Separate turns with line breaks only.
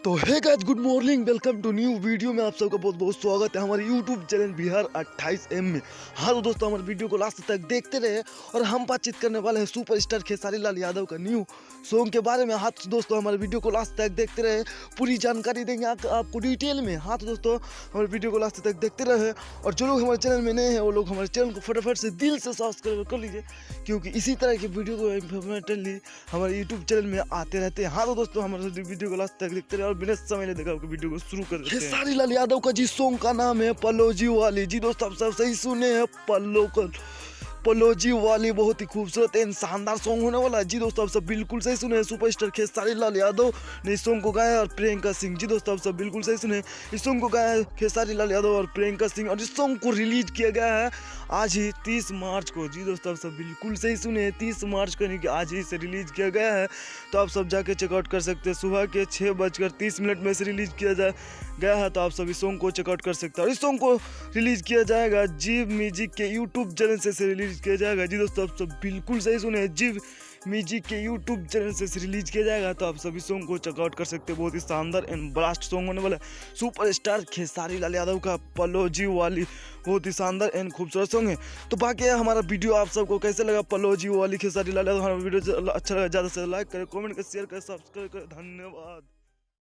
तो hey guys, good morning, welcome to new video में आप सबका बहुत बहुत स्वागत है हमारे यूट्यूब चैनल बिहार 28M में। हाँ तो दोस्तों, हमारे वीडियो को लास्ट तक देखते रहे और हम बातचीत करने वाले हैं सुपरस्टार खेसारी लाल यादव का न्यू सॉन्ग के बारे में। हाँ तो दोस्तों, हमारे वीडियो को लास्ट तक देखते रहे, पूरी जानकारी देंगे आपको डिटेल में। हाँ तो दोस्तों, हमारे वीडियो को लास्ट तक देखते रहे और जो लोग हमारे चैनल में नए हैं वो लोग हमारे चैनल को फटाफट से दिल से सब्सक्राइब कर लीजिए, क्योंकि इसी तरह की वीडियो को इन्फॉर्मेटिवली हमारे यूट्यूब चैनल में आते रहते हैं। हाँ तो दोस्तों, हमारे वीडियो को लास्ट तक देखते रहे और बिना समय लेते आपको वीडियो को शुरू कर देते हैं। खेसारी लाल यादव का जी सॉन्ग का नाम है पलोजी वाली। जी दोस्तों, आप सब सही सुने हैं, पलोजी वाली बहुत ही खूबसूरत एंड शानदार सॉन्ग होने वाला है। जी दोस्तों, आप सब बिल्कुल सही सुने हैं, सुपरस्टार खेसारी लाल यादव ने इस सॉन्ग को गाया है और प्रियंका सिंह। जी दोस्तों, आप सब बिल्कुल सही सुने, इस सॉन्ग को गाया है खेसारी लाल यादव और प्रियंका सिंह और इस सॉन्ग को रिलीज किया गया है आज ही 30 मार्च को। जी दोस्तों, आप सब बिल्कुल सही सुने, 30 मार्च को नहीं कि आज ही से रिलीज किया गया है। तो आप सब जाके चेकआउट कर सकते हैं, सुबह के 6:30 में से रिलीज किया गया है। तो आप सब इस सॉन्ग को चेकआउट कर सकते हैं और इस सॉन्ग को रिलीज किया जाएगा जी म्यूजिक के यूट्यूब चैनल से रिलीज किया जाएगा। जी दोस्तों, आप सब बिल्कुल सही सुने, जी म्यूजिक के यूट्यूब चैनल से रिलीज किया जाएगा। तो आप सभी सॉन्ग को चेकआउट कर सकते हैं, बहुत ही शानदार एंड ब्लास्ट सॉन्ग होने वाला है सुपरस्टार खेसारी लाल यादव का पलोजी वाली। बहुत ही शानदार एंड खूबसूरत सॉन्ग है। तो बाकी हमारा वीडियो आप सबको कैसे लगा, पलोजी वाली खेसारी लाल यादव, हमारा वीडियो अच्छा लगा ज़्यादा से लाइक करें, कमेंट करें, शेयर करें, सब्सक्राइब करें। धन्यवाद।